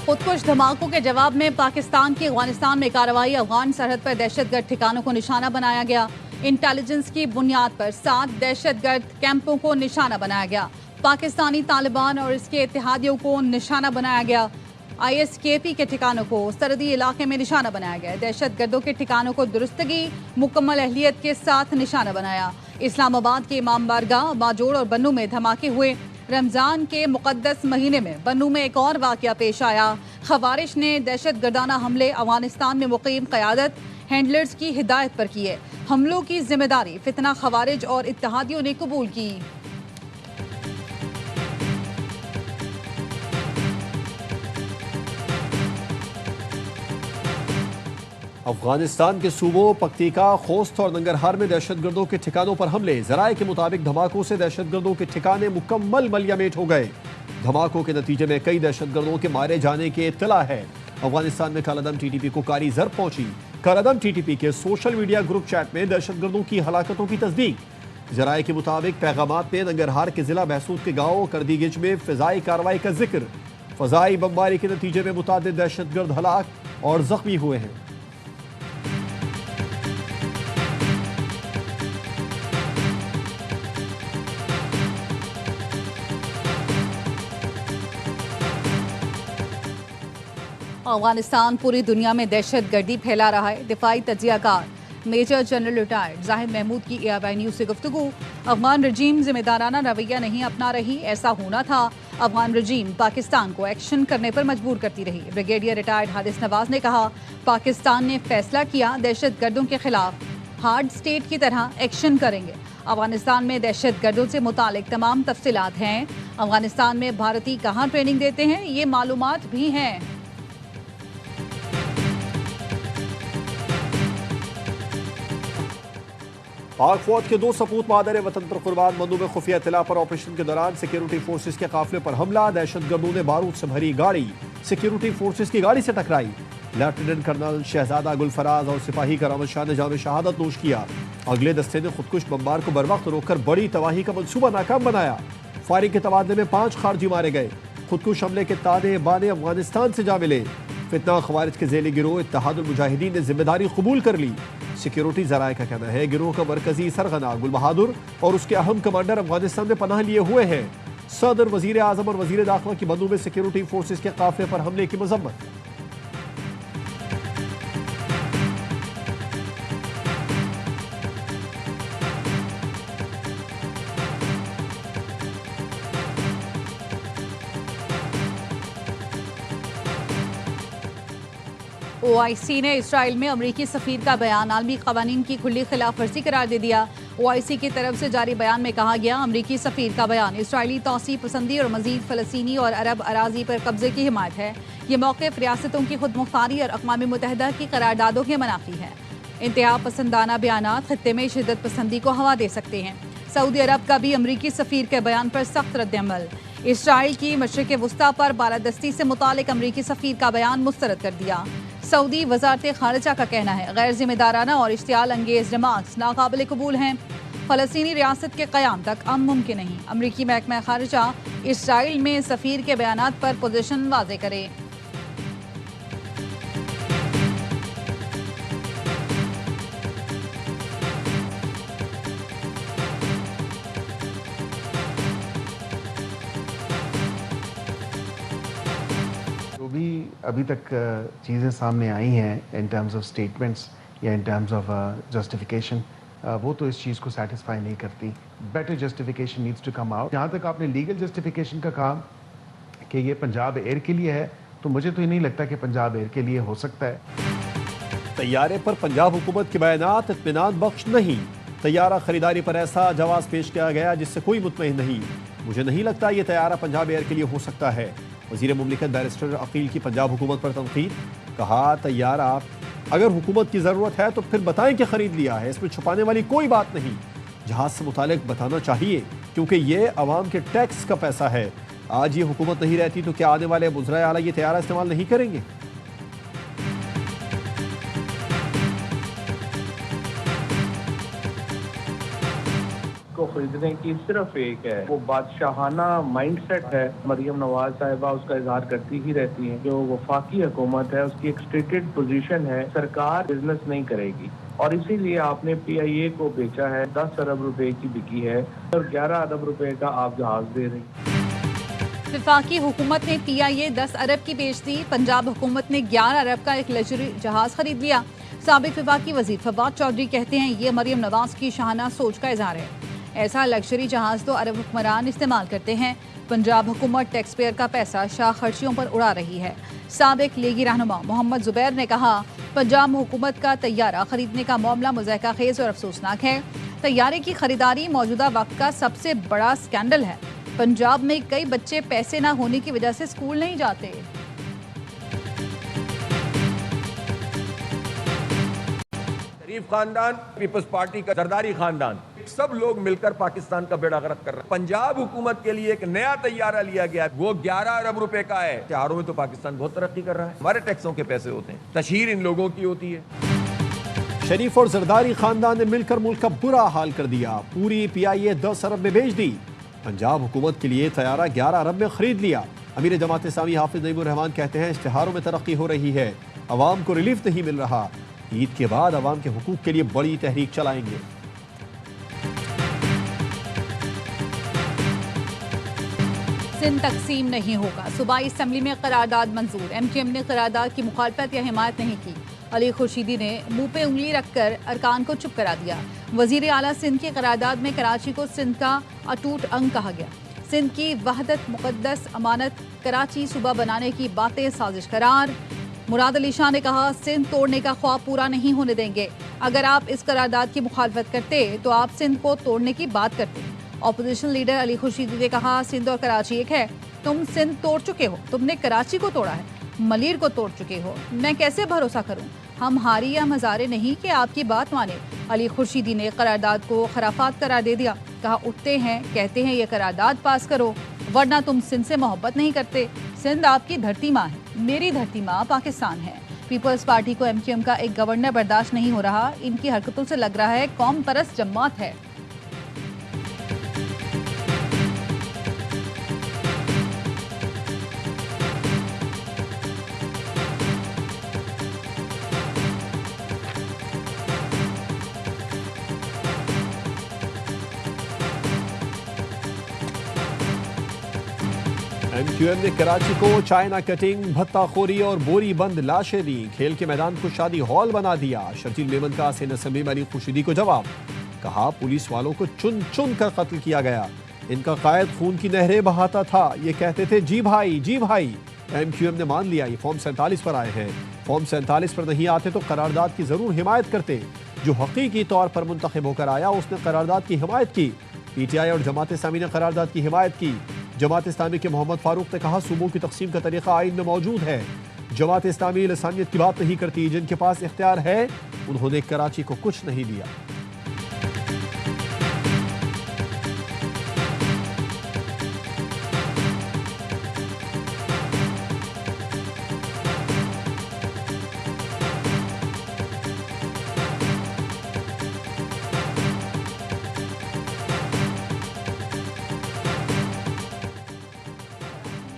खुदकुश धमाकों के जवाब में पाकिस्तान की अफगानिस्तान में कार्रवाई। अफगान सरहद पर दहशतगर्द ठिकानों को निशाना बनाया गया। इंटेलिजेंस की बुनियाद पर 7 दहशतगर्द कैंपों को निशाना बनाया गया। पाकिस्तानी तालिबान और इसके इत्तेहादियों को निशाना बनाया गया। ISKP के ठिकानों को सरहदी इलाके में निशाना बनाया गया। दहशतगर्दों के ठिकानों को दुरुस्तगी मुकम्मल अहलियत के साथ निशाना बनाया। इस्लामाबाद के इमाम बारगाह, बाजोड़ और बन्नू में धमाके हुए। रमजान के मुकद्दस महीने में बन्नू में एक और वाकया पेश आया। खवारिश ने दहशतगर्दाना हमले अफगानिस्तान में मुकीम क़यादत हैंडलर्स की हिदायत पर किए। हमलों की जिम्मेदारी फितना खवारिज और इत्तेहादियों ने कबूल की। अफगानिस्तान के सूबों पक्तिका, खोस्त और नंगरहार में दहशतगर्दों के ठिकानों पर हमले। जराये के मुताबिक धमाकों से दहशतगर्दों के ठिकाने मुकम्मल मलियामेट हो गए। धमाकों के नतीजे में कई दहशतगर्दों के मारे जाने की इत्तला है। अफगानिस्तान में कालादम TTP को कारी जर पहुंची। कालादम TTP के सोशल मीडिया ग्रुप चैट में दहशतगर्दों की हलाकतों की तस्दीक। जराये के मुताबिक पैगामात में नंगरहार के जिला महसूद के गाँव करदीगिज में फिजाई कार्रवाई का जिक्र। फजाई बमबारी के नतीजे में मुतादिद दहशतगर्द हलाक और जख्मी हुए हैं। अफगानिस्तान पूरी दुनिया में दहशत गर्दी फैला रहा है। दिफाई तजियाकार major general retired Zahid Mahmood की ARY न्यूज़ से गुफ्तगू। अफगान रजीम जिम्मेदाराना रवैया नहीं अपना रही, ऐसा होना था। अफगान रजीम पाकिस्तान को एक्शन करने पर मजबूर करती रही। ब्रिगेडियर रिटायर्ड हारिस नवाज ने कहा, पाकिस्तान ने फैसला किया दहशत गर्दों के खिलाफ हार्ड स्टेट की तरह एक्शन करेंगे। अफगानिस्तान में दहशत गर्दों से मुतालिक तमाम तफसीलात हैं। अफगानिस्तान में भारतीय कहाँ ट्रेनिंग देते हैं, ये मालूमात भी हैं। पाक फौज के 2 सपूत मादर वतन पर कुर्बान। बन्नू में खुफिया इत्तला पर ऑपरेशन के दौरान सिक्योरिटी फोर्सेज के काफिले पर हमला। दहशतगर्दों ने बारूद से भरी गाड़ी सिक्योरिटी फोर्सेज की गाड़ी से टकराई। लेफ्टिनेंट कर्नल शहजादा गुलफराज और सिपाही करामत शाह ने जाम शहादत नोश किया। अगले दस्ते ने खुदकुश बमबार को बर वक्त रोककर बड़ी तबाही का मंसूबा नाकाम बनाया। फायरिंग के तबादले में 5 खारजी मारे गए। खुदकुश हमले के ताने बाने अफगानिस्तान से जा मिले। फितना खवारिज के ज़ेली गिरोह इत्तेहादुल मुजाहिदीन ने जिम्मेदारी कबूल कर ली। सिक्योरिटी जराये का कहना है गिरोह का मरकजी सरगना गुल बहादुर और उसके अहम कमांडर अफगानिस्तान में पनाह लिए हुए हैं। सदर, वजीर आजम और वजीर दाखिला की बन्नू में सिक्योरिटी फोर्सेज के काफिले पर हमले की मजम्मत। OIC ने इसराइल में अमरीकी सफीर का बयान आलमी कवानीन की खुली खिलाफ वर्जी करार दे दिया। OIC की तरफ से जारी बयान में कहा गया, अमरीकी सफीर का बयान इसराइली तौसीफ पसंदी और मजीद फ़लस्तीनी और अरब अराजी पर कब्जे की हिमायत है। ये मौक़िफ़ रियासतों की खुद मुख्तारी और अक़वाम मुत्तहिदा की करारदादों के मनाफी है। इंतहा पसंदाना बयानात खित्ते में शिद्दत पसंदी को हवा दे सकते हैं। सऊदी अरब का भी अमरीकी सफीर के बयान पर सख्त रद्द-ए-अमल। इसराइल की मशरिक़ वुस्ता पर बालादस्ती से मुतालिक अमरीकी सफीर का बयान मुस्तरद कर दिया। सऊदी वज़ारत ख़ारिजा का कहना है, गैर जिम्मेदाराना और इश्तियाल अंगेज़ रिमार्क्स नाकाबिल कबूल हैं। फ़लस्तीनी रियासत के क़याम तक अमन मुमकिन नहीं। अमरीकी महकमा ख़ारिजा इसराइल में सफ़ीर के बयानात पर पोजीशन वाज़े करे। अभी तक चीज़ें सामने आई हैं इन टर्म्स ऑफ स्टेटमेंट्स या इन टर्म्स ऑफ जस्टिफिकेशन, वो तो इस चीज़ को सेटिस्फाई नहीं करती। Better justification needs to come out. जहाँ तक आपने लीगल जस्टिफिकेशन का कहा कि ये पंजाब एयर के लिए है, तो मुझे तो ये नहीं लगता कि पंजाब एयर के लिए हो सकता है। तैयारे पर पंजाब हुकूमत के बयानात इत्मीनान बख्श नहीं। तैयारा खरीदारी पर ऐसा जवाब पेश किया गया जिससे कोई मुतमईन नहीं। मुझे नहीं लगता ये तैयारा पंजाब एयर के लिए हो सकता है। वज़ीर मुमलिकत बैरिस्टर अकील की पंजाब हुकूमत पर तनकीद। कहा, तैयारा अगर हुकूमत की ज़रूरत है तो फिर बताएं कि ख़रीद लिया है, इसमें छुपाने वाली कोई बात नहीं। जहाज़ से मुतालिक बताना चाहिए क्योंकि ये अवाम के टैक्स का पैसा है। आज ये हुकूमत नहीं रहती तो क्या आने वाले मुज़रा आला ये तैयारा इस्तेमाल नहीं करेंगे? को खरीदने की सिर्फ एक है, वो बादशाहाना माइंडसेट है। मरियम नवाज साहिबा उसका इजहार करती ही रहती हैं। जो वफाकी हुकूमत है उसकी एक स्टेटेड पोजीशन है, सरकार बिजनेस नहीं करेगी और इसीलिए आपने PIA को बेचा है। 10 अरब रुपए की बिकी है और 11 अरब रुपए का आप जहाज दे रही हैं। वफाकी हुकूमत ने PIA 10 अरब की बेच दी। पंजाब हुकूमत ने 11 अरब का एक लग्जरी जहाज खरीद लिया। साबिक वफाकी वजीर फवाद चौधरी कहते हैं ये मरियम नवाज की शाहाना सोच का इजहार है। ऐसा लग्जरी जहाज तो अरब हुक्मरान इस्तेमाल करते हैं। पंजाब हुकूमत टैक्स पेयर का पैसा शाह खर्चियों पर उड़ा रही है। साबिक लीगी रहनुमा मोहम्मद जुबैर ने कहा पंजाब हुकूमत का तैयारा खरीदने का मामला मुज़ाहिका खेज और अफसोसनाक है। तैयारे की खरीदारी मौजूदा वक्त का सबसे बड़ा स्कैंडल है। पंजाब में कई बच्चे पैसे ना होने की वजह से स्कूल नहीं जाते। शरीफ खानदान, पीपल्स पार्टी का जरदारी खानदान, सब लोग मिलकर पाकिस्तान का बेड़ा गर्क कर रहे हैं। पंजाब हुकूमत के लिए एक नया तैयारा लिया गया, वो 11 अरब रुपए का है। त्योहारों में तो पाकिस्तान बहुत तरक्की कर रहा है, हमारे टैक्सों के पैसे होते हैं, तशहीर इन लोगों की होती है। शरीफ और जरदारी खानदान ने मिलकर मुल्क का बुरा हाल कर दिया। पूरी PIA 10 अरब में बेच दी। पंजाब हुकूमत के लिए तैयारा 11 अरब में खरीद लिया। अमीर जमात इस्लामी हाफिज नईमुर रहमान कहते हैं इश्तिहारों में तरक्की हो रही है, अवाम को रिलीफ नहीं मिल रहा। ईद के बाद अवाम के हुकूक के लिए बड़ी तहरीक चलाएंगे। सिंध तकसीम नहीं होगा। सूबाई असम्बली में करारदाद मंजूर। MQM ने करारदाद की मुखालफत या हिमायत नहीं की। अली खुर्शीदी ने मुंह पे उंगली रखकर अरकान को चुप करा दिया। वजीर आला सिंध की करारदाद में कराची को सिंध का अटूट अंग कहा गया। सिंध की वहदत मुकद्दस अमानत, कराची सूबा बनाने की बातें साजिश करार। मुराद अली शाह ने कहा सिंध तोड़ने का ख्वाब पूरा नहीं होने देंगे। अगर आप इस करारदाद की मुखालफत करते तो आप सिंध को तोड़ने की बात करते। ऑपोजिशन लीडर अली खुर्शीदी ने कहा सिंध और कराची एक है। तुम सिंध तोड़ चुके हो, तुमने कराची को तोड़ा है, मलीर को तोड़ चुके हो। मैं कैसे भरोसा करूं? हम हारी या मजारे नहीं कि आपकी बात माने। अली खुर्शीदी ने करारदाद को खराफात करार दे दिया। कहा उठते हैं कहते हैं ये करारदाद पास करो वरना तुम सिंध से मोहब्बत नहीं करते। सिंध आपकी धरती माँ है, मेरी धरती माँ पाकिस्तान है। पीपल्स पार्टी को MQM का एक गवर्नर बर्दाश्त नहीं हो रहा। इनकी हरकतों से लग रहा है कौम परस्त जमात है। MQM ने कराची को चाइना कटिंग, भत्ताखोरी और बोरी बंद लाशें दी। खेल के मैदान को शादी हॉल बना दिया। शर्जील मेमन का सिंध असेंबली में अली खुर्शीदी को जवाब। कहा पुलिस वालों को चुन चुन कर कत्ल किया गया। इनका कायद खून की नहरें बहाता था। ये कहते थे जी भाई जी भाई। MQM ने मान लिया ये फॉर्म 47 पर आए हैं। फॉर्म 47 पर नहीं आते तो करारदाद की जरूर हिमायत करते। जो हकीकी तौर पर मुंतखब होकर आया उसने करारदाद की हिमायत की। PTI और जमात इस्लामी ने करारदाद की हिमायत की। जमात इस्लामी के मोहम्मद फारूक ने कहा सूबों की तकसीम का तरीका आइन में मौजूद है। जमात इस्लामी लसानियत की बात नहीं करती, जिनके पास इख्तियार है उन्होंने कराची को कुछ नहीं दिया।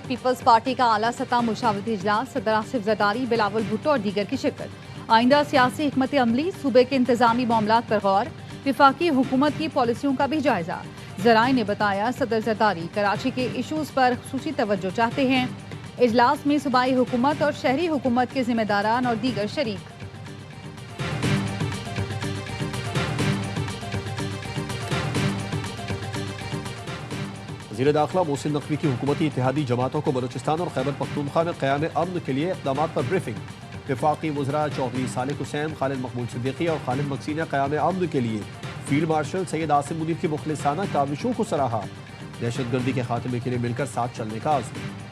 पीपल्स पार्टी का आला सतह मुशावरती इजलास, सदर आसिफ जरदारी, बिलावल भुट्टो और दीगर की शिरकत। आइंदा सियासी हिकमत अमली, सूबे के इंतजामी मामलात पर गौर, विफाकी हुकूमत की पॉलिसियों का भी जायजा। जराए ने बताया सदर जरदारी कराची के इशूज़ पर खुसूसी तवज्जो चाहते हैं। इजलास में सूबाई हुकूमत और शहरी हुकूमत के जिम्मेदारान और दीगर शरीक। वज़ीर दाखिला मोहसिन नकवी की हुकूमती इत्तेहादी जमातों को बलूचिस्तान और खैबर पख्तूनख्वा में क़याम अमन के लिए इक़दामात पर ब्रीफिंग। वफाकी वज़रा चौधरी सालिक हुसैन, खालिद मकबूल सिद्दीकी और खालिद मकसी ने क़याम अमन के लिए फील्ड मार्शल सैयद आसिम मुनीर की मुखलिसाना काविशों को सराहा। दहशतगर्दी के खात्मे के लिए मिलकर साथ चलने का आज़म।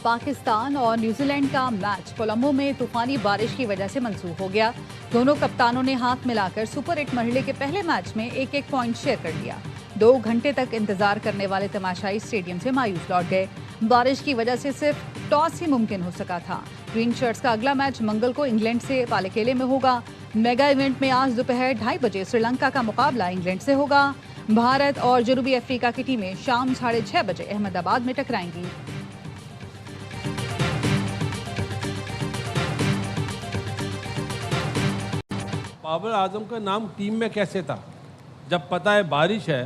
पाकिस्तान और न्यूजीलैंड का मैच कोलंबो में तूफानी बारिश की वजह से मंसूख हो गया। दोनों कप्तानों ने हाथ मिलाकर सुपर 8 मरहले के पहले मैच में एक एक पॉइंट शेयर कर लिया। 2 घंटे तक इंतजार करने वाले तमाशाई स्टेडियम से मायूस लौट गए। बारिश की वजह से सिर्फ टॉस ही मुमकिन हो सका था। ग्रीन शर्ट्स का अगला मैच मंगल को इंग्लैंड से पालेकेले में होगा। मेगा इवेंट में आज दोपहर 2:30 बजे श्रीलंका का मुकाबला इंग्लैंड से होगा। भारत और जनूबी अफ्रीका की टीमें शाम 6:30 बजे अहमदाबाद में टकराएंगी। बाबर आजम का नाम टीम में कैसे था? जब पता है बारिश है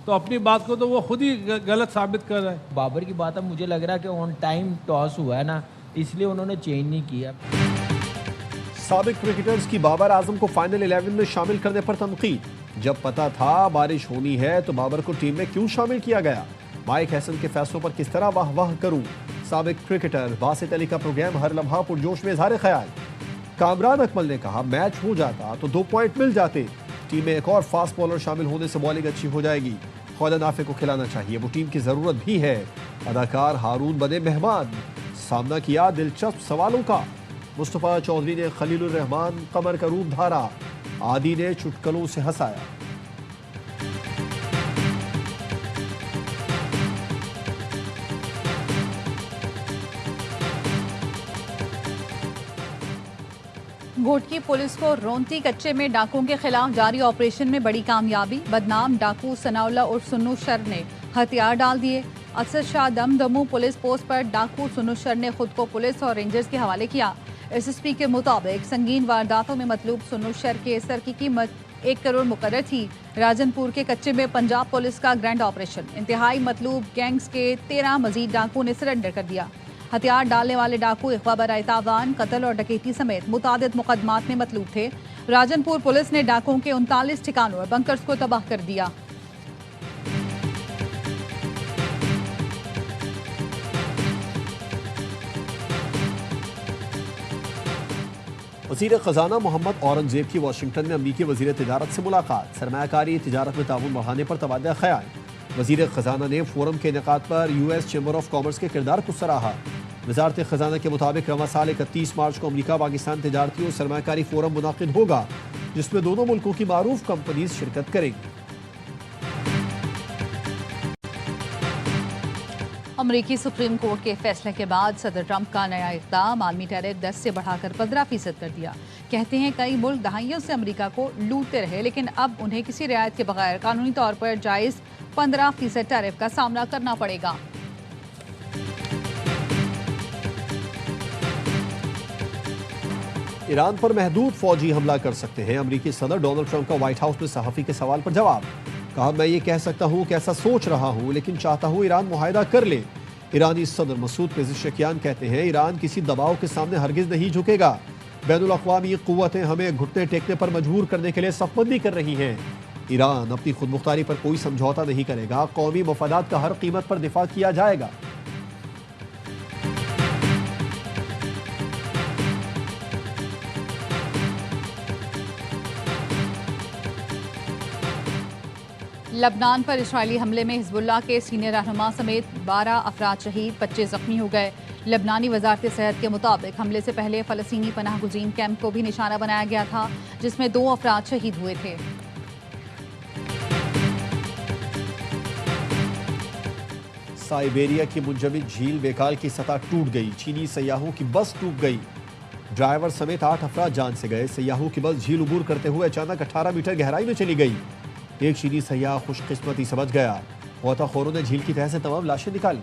तो अपनी बात को तो वो खुद ही गलत साबित कर रहा है। बाबर की बात अब मुझे लग रहा है कि ऑन टाइम टॉस हुआ है ना, इसलिए उन्होंने चेंज नहीं किया। साबिक क्रिकेटर्स की बाबर आजम को फाइनल 11 में शामिल करने पर तनकीद। जब पता था बारिश होनी है तो बाबर को टीम में क्यों शामिल किया गया? माइक हैसन के फैसलों पर किस तरह वाह वाह करूं? साबिक क्रिकेटर बासित अली का प्रोग्राम हर लम्हा पुरजोश में इज़हार ख्याल। कामरान अकमल ने कहा मैच हो जाता तो 2 पॉइंट मिल जाते। टीम में एक और फास्ट बॉलर शामिल होने से बॉलिंग अच्छी हो जाएगी। ख्वाजा नाफे को खिलाना चाहिए, वो टीम की जरूरत भी है। अदाकार हारून बने मेहमान, सामना किया दिलचस्प सवालों का। मुस्तफा चौधरी ने खलीलुर रहमान कमर का रूप धारा, आदि ने चुटकुलों से हंसाया। घोटकी पुलिस को रोंती कच्चे में डाकुओं के खिलाफ जारी ऑपरेशन में बड़ी कामयाबी। बदनाम डाकू सनाउल्ला उर्फ सुन्नू शर ने हथियार डाल दिए। असद शाह दमदमू पुलिस पोस्ट पर डाकू सुन्नू शर ने खुद को पुलिस और रेंजर्स के हवाले किया। एसएसपी के मुताबिक संगीन वारदातों में मतलूब सुन्नू शर के सर की कीमत 1 करोड़ मुकर्रर थी। राजनपुर के कच्चे में पंजाब पुलिस का ग्रैंड ऑपरेशन, इंतहाई मतलूब गैंग्स के 13 मजीद डाकू ने सरेंडर कर दिया। हथियार डालने वाले डाकू इख्वा बराए तावान, कत्ल और डकैती समेत मुतादिद मुकदमात में मतलूब थे। राजनपुर पुलिस ने डाकुओं के 39 ठिकानों और बंकर्स को तबाह कर दिया। वज़ीर ख़ज़ाना मोहम्मद औरंगजेब की वाशिंगटन में अमरीकी वज़ीर तिजारत से मुलाकात। सरमायाकारी तिजारत में ताउन बढ़ाने पर तबादला ख्याल। वज़ीर ख़ज़ाना ने फोरम के इनेकाद पर US चैम्बर ऑफ कॉमर्स के किरदार को सराहा। वज़ारत ख़ज़ाना के मुताबिक रवां साल 31 मार्च को अमरीका पाकिस्तान तिजारती और सरमायाकारी फोरम मुनाकिद होगा, जिसमें दोनों मुल्कों की मारूफ कंपनीज शिरकत करेंगी। अमरीकी सुप्रीम कोर्ट के फैसले के बाद सदर ट्रंप का नया इक़दाम, आलमी टैरिफ 10 से बढ़ाकर 15% कर दिया। कहते हैं कई मुल्क दहाइयों से अमरीका को लूटते रहे, लेकिन अब उन्हें किसी रियायत के बगैर कानूनी तौर पर जायज़ 15% टैरिफ का सामना करना पड़ेगा। ईरान पर महदूद फौजी हमला कर सकते हैं। अमरीकी सदर डोनाल्ड ट्रंप का व्हाइट हाउस में सहाफ़ी के सवाल पर जवाब। कहा मैं ये कह सकता हूँ कि ऐसा सोच रहा हूँ, लेकिन चाहता हूँ ईरान मुआहदा कर ले। ईरानी सदर मसूद पेज़ेशकियान कहते हैं ईरान किसी दबाव के सामने हरगिज़ नहीं झुकेगा। बैनुल अक़वामी क़ुव्वतें हमें घुटने टेकने पर मजबूर करने के लिए सफ़बंदी कर रही हैं। ईरान अपनी खुद मुख्तारी पर कोई समझौता नहीं करेगा। कौमी मफादात का हर कीमत पर दिफा किया जाएगा। लबनान पर इस्राएली हमले में हिजबुल्लाह के सीनियर रहनुमा समेत 12 अफराद शहीद, 25 जख्मी हो गए। लबनानी वजारत सेहत के मुताबिक हमले से पहले फ़लस्तीनी पनाह गुज़ीन कैंप को भी निशाना बनाया गया था, जिसमें 2 अफराद शहीद हुए थे। साइबेरिया की मुंजमद झील बेकाल की सतह टूट गई। चीनी सयाहों की बस डूब गई। ड्राइवर समेत 8 अफराद जान से गए। सयाहों की बस झील उबूर करते हुए अचानक 18 मीटर गहराई में चली गई। एक चीनी सयाह खुशकिस्मती समझ गया। गोताखोरों ने झील की तह से तमाम लाशें निकाली।